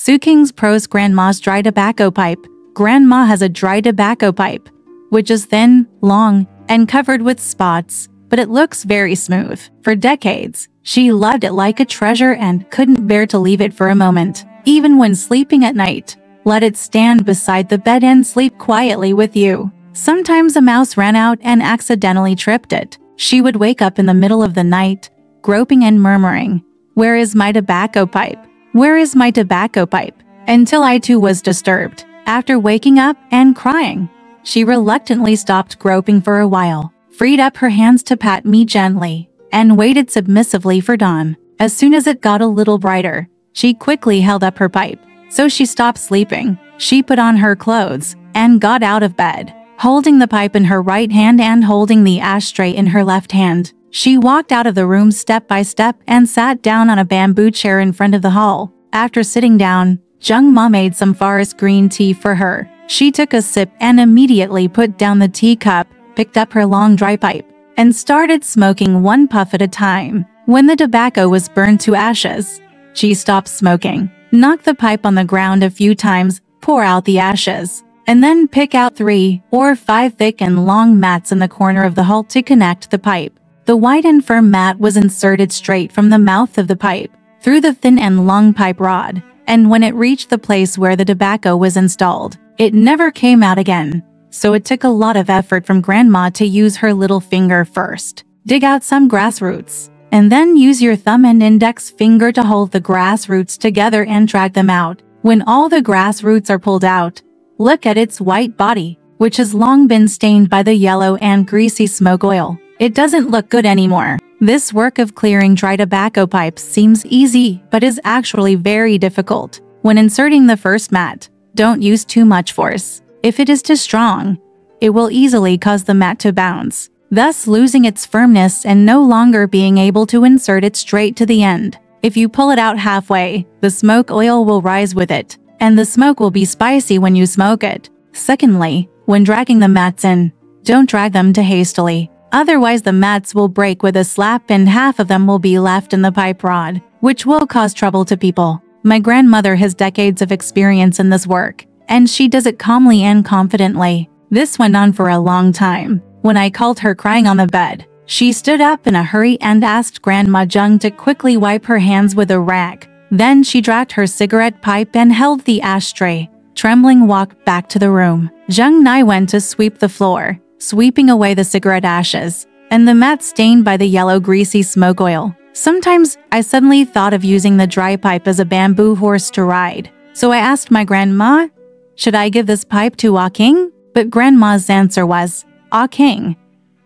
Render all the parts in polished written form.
Su Qing's Prose Grandma's dry tobacco pipe. Grandma has a dry tobacco pipe, which is thin, long, and covered with spots, but it looks very smooth. For decades, she loved it like a treasure and couldn't bear to leave it for a moment. Even when sleeping at night, let it stand beside the bed and sleep quietly with you. Sometimes a mouse ran out and accidentally tripped it. She would wake up in the middle of the night, groping and murmuring, "Where is my tobacco pipe? Where is my tobacco pipe?" Until I too was disturbed. After waking up and crying, she reluctantly stopped groping for a while, freed up her hands to pat me gently, and waited submissively for dawn. As soon as it got a little brighter, she quickly held up her pipe. So she stopped sleeping. She put on her clothes and got out of bed. Holding the pipe in her right hand and holding the ashtray in her left hand, she walked out of the room step by step and sat down on a bamboo chair in front of the hall. After sitting down, Jung Ma made some forest green tea for her. She took a sip and immediately put down the teacup, picked up her long dry pipe, and started smoking one puff at a time. When the tobacco was burned to ashes, she stopped smoking, knocked the pipe on the ground a few times, pour out the ashes, and then pick out 3 or 5 thick and long mats in the corner of the hall to connect the pipe. The wide and firm mat was inserted straight from the mouth of the pipe, through the thin and long pipe rod, and when it reached the place where the tobacco was installed, it never came out again. So it took a lot of effort from Grandma to use her little finger first, dig out some grass roots, and then use your thumb and index finger to hold the grass roots together and drag them out. When all the grass roots are pulled out, look at its white body, which has long been stained by the yellow and greasy smoke oil. It doesn't look good anymore. This work of clearing dry tobacco pipes seems easy, but is actually very difficult. When inserting the first mat, don't use too much force. If it is too strong, it will easily cause the mat to bounce, thus losing its firmness and no longer being able to insert it straight to the end. If you pull it out halfway, the smoke oil will rise with it, and the smoke will be spicy when you smoke it. Secondly, when dragging the mats in, don't drag them too hastily. Otherwise the mats will break with a slap and half of them will be left in the pipe rod, which will cause trouble to people. My grandmother has decades of experience in this work, and she does it calmly and confidently. This went on for a long time. When I called her crying on the bed, she stood up in a hurry and asked Grandma Jung to quickly wipe her hands with a rag. Then she dragged her cigarette pipe and held the ashtray. Trembling walked back to the room. Jung and I went to sweep the floor, sweeping away the cigarette ashes, and the mat stained by the yellow greasy smoke oil. Sometimes I suddenly thought of using the dry pipe as a bamboo horse to ride. So I asked my grandma, should I give this pipe to Qing? But Grandma's answer was, Qing,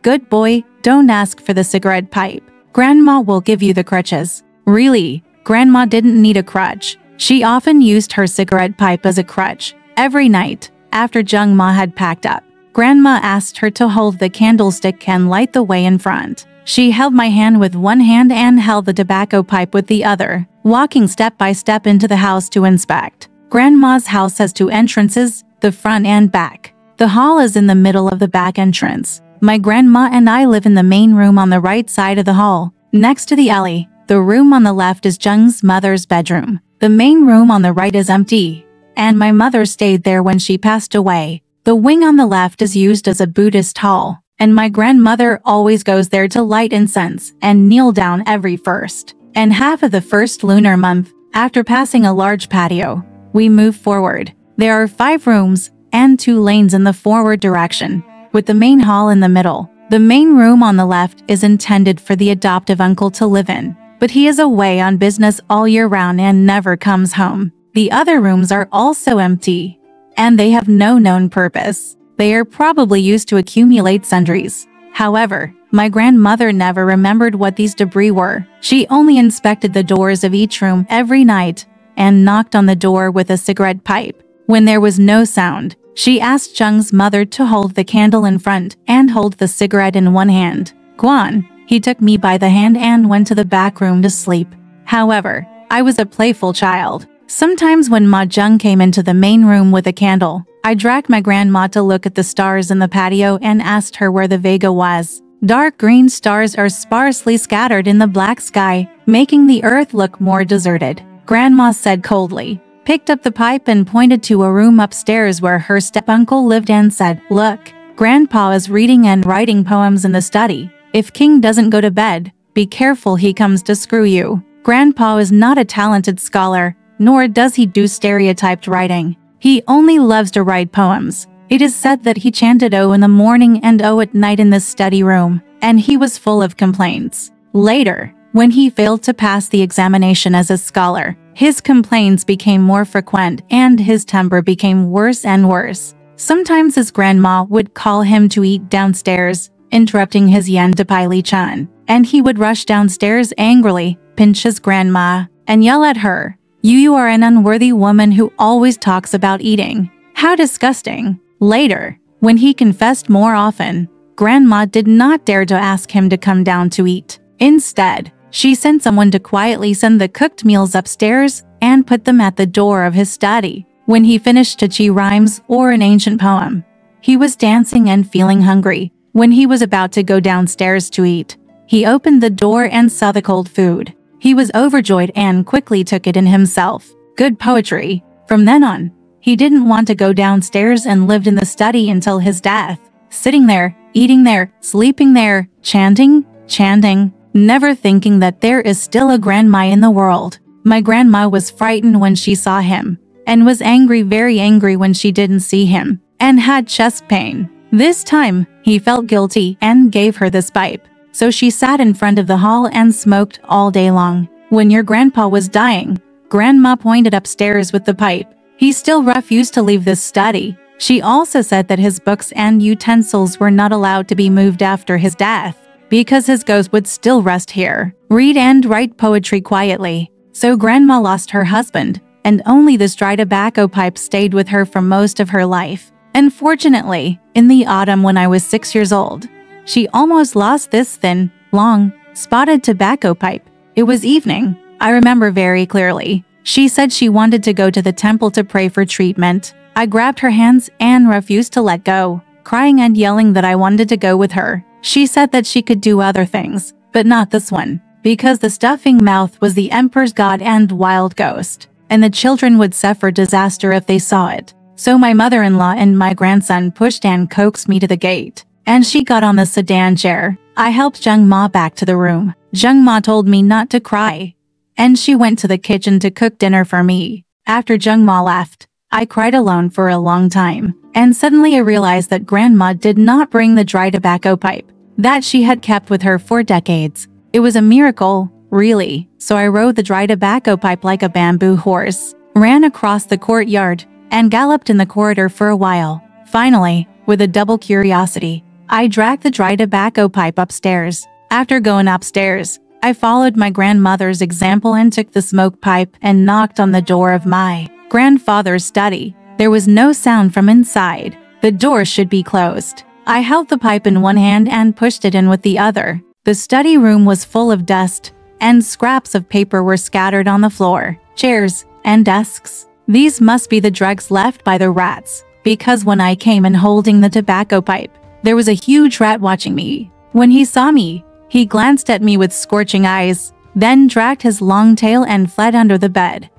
good boy, don't ask for the cigarette pipe. Grandma will give you the crutches. Really, Grandma didn't need a crutch. She often used her cigarette pipe as a crutch. Every night, after Jung Ma had packed up, Grandma asked her to hold the candlestick and light the way in front. She held my hand with one hand and held the tobacco pipe with the other, walking step by step into the house to inspect. Grandma's house has 2 entrances, the front and back. The hall is in the middle of the back entrance. My grandma and I live in the main room on the right side of the hall, next to the alley. The room on the left is Jung's mother's bedroom. The main room on the right is empty, and my mother stayed there when she passed away. The wing on the left is used as a Buddhist hall, and my grandmother always goes there to light incense and kneel down every first and half of the first lunar month. After passing a large patio, we move forward. There are 5 rooms and 2 lanes in the forward direction, with the main hall in the middle. The main room on the left is intended for the adoptive uncle to live in, but he is away on business all year round and never comes home. The other rooms are also empty, and they have no known purpose. They are probably used to accumulate sundries. However, my grandmother never remembered what these debris were. She only inspected the doors of each room every night and knocked on the door with a cigarette pipe. When there was no sound, she asked Jung's mother to hold the candle in front and hold the cigarette in one hand. Guan, he took me by the hand and went to the back room to sleep. However, I was a playful child. Sometimes when Ma Jung came into the main room with a candle, I dragged my grandma to look at the stars in the patio and asked her where the Vega was. Dark green stars are sparsely scattered in the black sky, making the earth look more deserted. Grandma said coldly, picked up the pipe and pointed to a room upstairs where her step-uncle lived and said, "Look, Grandpa is reading and writing poems in the study. If King doesn't go to bed, be careful he comes to screw you." Grandpa is not a talented scholar, nor does he do stereotyped writing. He only loves to write poems. It is said that he chanted O in the morning and O at night in the study room, and he was full of complaints. Later, when he failed to pass the examination as a scholar, his complaints became more frequent and his temper became worse and worse. Sometimes his grandma would call him to eat downstairs, interrupting his yen to Pili Chan, and he would rush downstairs angrily, pinch his grandma, and yell at her, You are an unworthy woman who always talks about eating. How disgusting." Later, when he confessed more often, Grandma did not dare to ask him to come down to eat. Instead, she sent someone to quietly send the cooked meals upstairs and put them at the door of his study. When he finished a chi rhymes or an ancient poem, he was dancing and feeling hungry. When he was about to go downstairs to eat, he opened the door and saw the cold food. He was overjoyed and quickly took it in himself. Good poetry. From then on, he didn't want to go downstairs and lived in the study until his death, sitting there, eating there, sleeping there, chanting, never thinking that there is still a grandma in the world. My grandma was frightened when she saw him, and was angry, very angry when she didn't see him, and had chest pain. This time, he felt guilty and gave her this pipe. So she sat in front of the hall and smoked all day long. When your grandpa was dying, Grandma pointed upstairs with the pipe. He still refused to leave this study. She also said that his books and utensils were not allowed to be moved after his death, because his ghost would still rest here, read and write poetry quietly. So Grandma lost her husband, and only this dry tobacco pipe stayed with her for most of her life. Unfortunately, in the autumn when I was 6 years old, she almost lost this thin, long, spotted tobacco pipe. It was evening. I remember very clearly. She said she wanted to go to the temple to pray for treatment. I grabbed her hands and refused to let go, crying and yelling that I wanted to go with her. She said that she could do other things, but not this one, because the stuffing mouth was the emperor's god and wild ghost, and the children would suffer disaster if they saw it. So my mother-in-law and my grandson pushed and coaxed me to the gate, and she got on the sedan chair. I helped Jung Ma back to the room. Jung Ma told me not to cry, and she went to the kitchen to cook dinner for me. After Jung Ma left, I cried alone for a long time, and suddenly I realized that Grandma did not bring the dry tobacco pipe that she had kept with her for decades. It was a miracle, really. So I rode the dry tobacco pipe like a bamboo horse, ran across the courtyard, and galloped in the corridor for a while. Finally, with a double curiosity, I dragged the dry tobacco pipe upstairs. After going upstairs, I followed my grandmother's example and took the smoke pipe and knocked on the door of my grandfather's study. There was no sound from inside. The door should be closed. I held the pipe in one hand and pushed it in with the other. The study room was full of dust, and scraps of paper were scattered on the floor, chairs, and desks. These must be the drugs left by the rats, because when I came in holding the tobacco pipe, there was a huge rat watching me. When he saw me, he glanced at me with scorching eyes, then dragged his long tail and fled under the bed.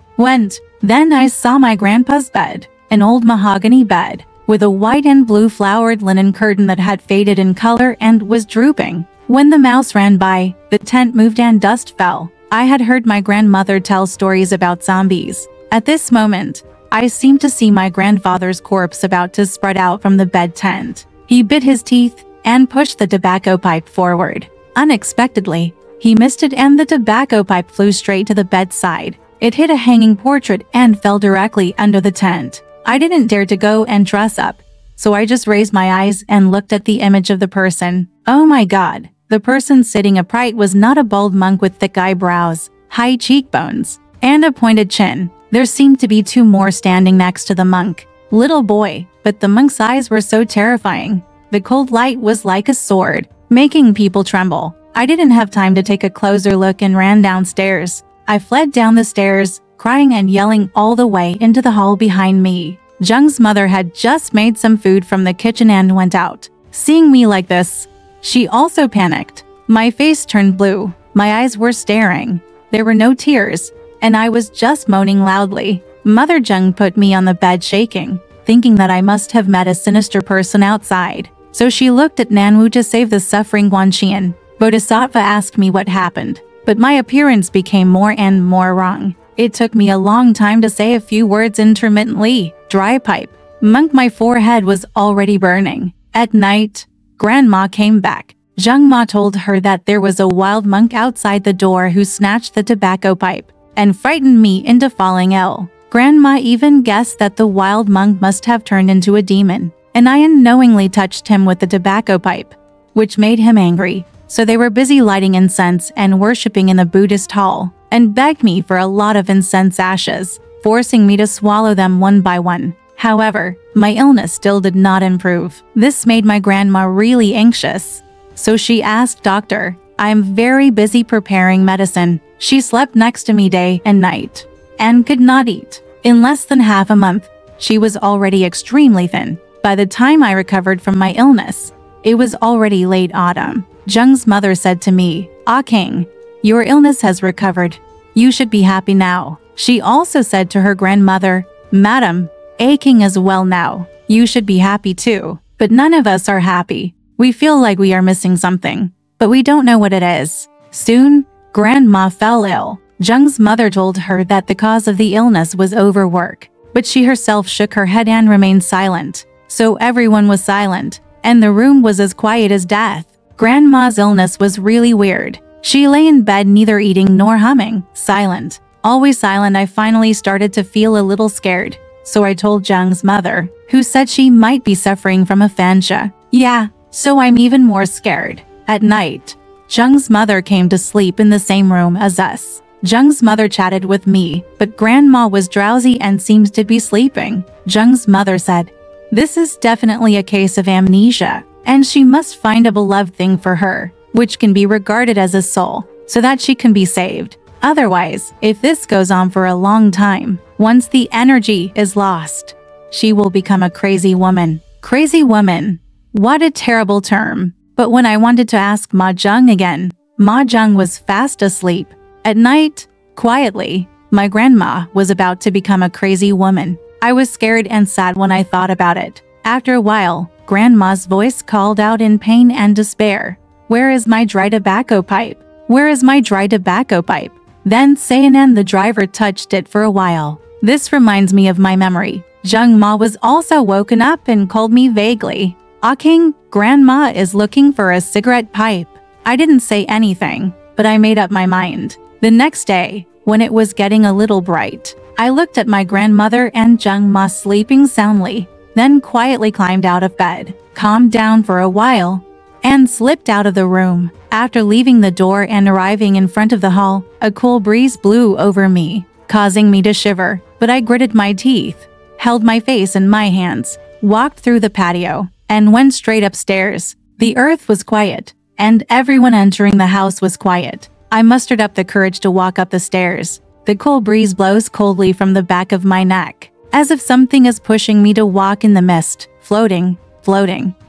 Then I saw my grandpa's bed, an old mahogany bed, with a white and blue flowered linen curtain that had faded in color and was drooping. When the mouse ran by, the tent moved and dust fell. I had heard my grandmother tell stories about zombies. At this moment, I seemed to see my grandfather's corpse about to spread out from the bed tent. He bit his teeth and pushed the tobacco pipe forward. Unexpectedly, he missed it and the tobacco pipe flew straight to the bedside. It hit a hanging portrait and fell directly under the tent. I didn't dare to go and dress up, so I just raised my eyes and looked at the image of the person. Oh my God, the person sitting upright was not a bald monk with thick eyebrows, high cheekbones, and a pointed chin. There seemed to be two more standing next to the monk. Little boy, but the monk's eyes were so terrifying. The cold light was like a sword, making people tremble. I didn't have time to take a closer look and ran downstairs. I fled down the stairs, crying and yelling all the way into the hall behind me. Jung's mother had just made some food from the kitchen and went out. Seeing me like this, she also panicked. My face turned blue, my eyes were staring. There were no tears, and I was just moaning loudly. Mother Jung put me on the bed shaking, thinking that I must have met a sinister person outside. So she looked at Nanwu to save the suffering Guanxian. Bodhisattva asked me what happened, but my appearance became more and more wrong. It took me a long time to say a few words intermittently. Dry pipe. Monk, my forehead was already burning. At night, Grandma came back. Zheng Ma told her that there was a wild monk outside the door who snatched the tobacco pipe and frightened me into falling ill. Grandma even guessed that the wild monk must have turned into a demon, and I unknowingly touched him with the tobacco pipe, which made him angry. So they were busy lighting incense and worshipping in the Buddhist hall, and begged me for a lot of incense ashes, forcing me to swallow them one by one. However, my illness still did not improve. This made my grandma really anxious. So she asked doctor, "I am very busy preparing medicine." She slept next to me day and night, and could not eat. In less than half a month, she was already extremely thin. By the time I recovered from my illness, it was already late autumn. Zheng's mother said to me, "Ah King, your illness has recovered. You should be happy now." She also said to her grandmother, "Madam, A King is well now. You should be happy too." But none of us are happy. We feel like we are missing something, but we don't know what it is. Soon, Grandma fell ill. Zheng's mother told her that the cause of the illness was overwork, but she herself shook her head and remained silent. So everyone was silent, and the room was as quiet as death. Grandma's illness was really weird. She lay in bed neither eating nor humming, silent. Always silent. I finally started to feel a little scared, so I told Zheng's mother, who said she might be suffering from aphasia. Yeah, so I'm even more scared. At night, Zheng's mother came to sleep in the same room as us. Zheng's mother chatted with me, but Grandma was drowsy and seems to be sleeping. Zheng's mother said, "This is definitely a case of amnesia, and she must find a beloved thing for her, which can be regarded as a soul, so that she can be saved. Otherwise, if this goes on for a long time, once the energy is lost, she will become a crazy woman." Crazy woman. What a terrible term. But when I wanted to ask Ma Zheng again, Ma Zheng was fast asleep. At night, quietly, my grandma was about to become a crazy woman. I was scared and sad when I thought about it. After a while, Grandma's voice called out in pain and despair, "Where is my dry tobacco pipe? Where is my dry tobacco pipe?" Then Sayanan the driver touched it for a while. This reminds me of my memory. Zheng Ma was also woken up and called me vaguely. "Ah King, Grandma is looking for a cigarette pipe." I didn't say anything, but I made up my mind. The next day, when it was getting a little bright, I looked at my grandmother and Zheng Ma sleeping soundly, then quietly climbed out of bed, calmed down for a while, and slipped out of the room. After leaving the door and arriving in front of the hall, a cool breeze blew over me, causing me to shiver, but I gritted my teeth, held my face in my hands, walked through the patio, and went straight upstairs. The earth was quiet, and everyone entering the house was quiet. I mustered up the courage to walk up the stairs. The cool breeze blows coldly from the back of my neck, as if something is pushing me to walk in the mist, floating,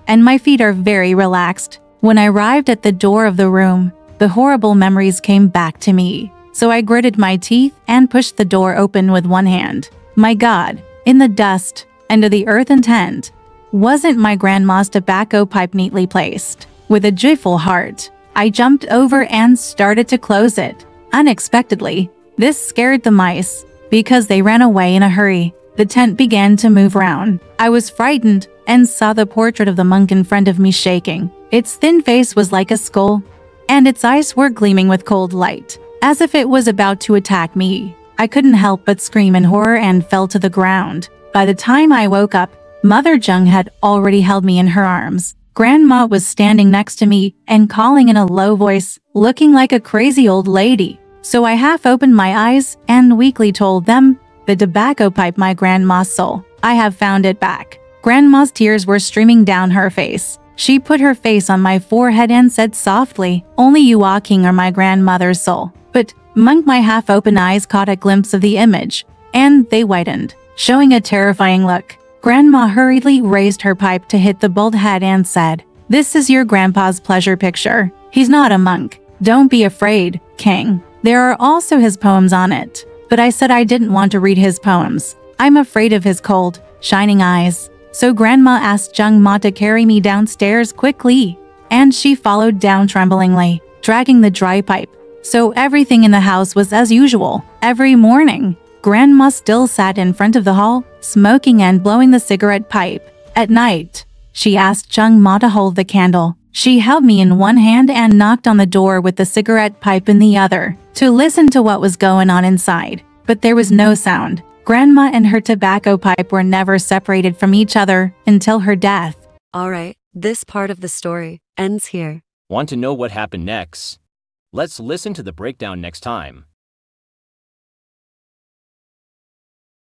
and my feet are very relaxed. When I arrived at the door of the room, the horrible memories came back to me. So I gritted my teeth and pushed the door open with one hand. My God, in the dust, under the earthen tent, wasn't my grandma's tobacco pipe neatly placed? With a joyful heart, I jumped over and started to close it. Unexpectedly, this scared the mice, because they ran away in a hurry. The tent began to move around. I was frightened and saw the portrait of the monk in front of me shaking. Its thin face was like a skull, and its eyes were gleaming with cold light, as if it was about to attack me. I couldn't help but scream in horror and fell to the ground. By the time I woke up, Mother Zheng had already held me in her arms. Grandma was standing next to me and calling in a low voice, looking like a crazy old lady. So I half opened my eyes and weakly told them, "The tobacco pipe my grandma stole. I have found it back." Grandma's tears were streaming down her face. She put her face on my forehead and said softly, "Only you, Ah King, are my grandmother's soul." But monk, my half-open eyes caught a glimpse of the image, and they widened, showing a terrifying look. Grandma hurriedly raised her pipe to hit the bald head and said, "This is your grandpa's pleasure picture. He's not a monk. Don't be afraid, King. There are also his poems on it." but I said I didn't want to read his poems. I'm afraid of his cold, shining eyes. So Grandma asked Zheng Ma to carry me downstairs quickly. And she followed down tremblingly, dragging the dry pipe. So everything in the house was as usual. Every morning, Grandma still sat in front of the hall, smoking and blowing the cigarette pipe. At night, she asked Zheng Ma to hold the candle. She held me in one hand and knocked on the door with the cigarette pipe in the other, to listen to what was going on inside. But there was no sound. Grandma and her tobacco pipe were never separated from each other until her death. Alright, this part of the story ends here. Want to know what happened next? Let's listen to the breakdown next time.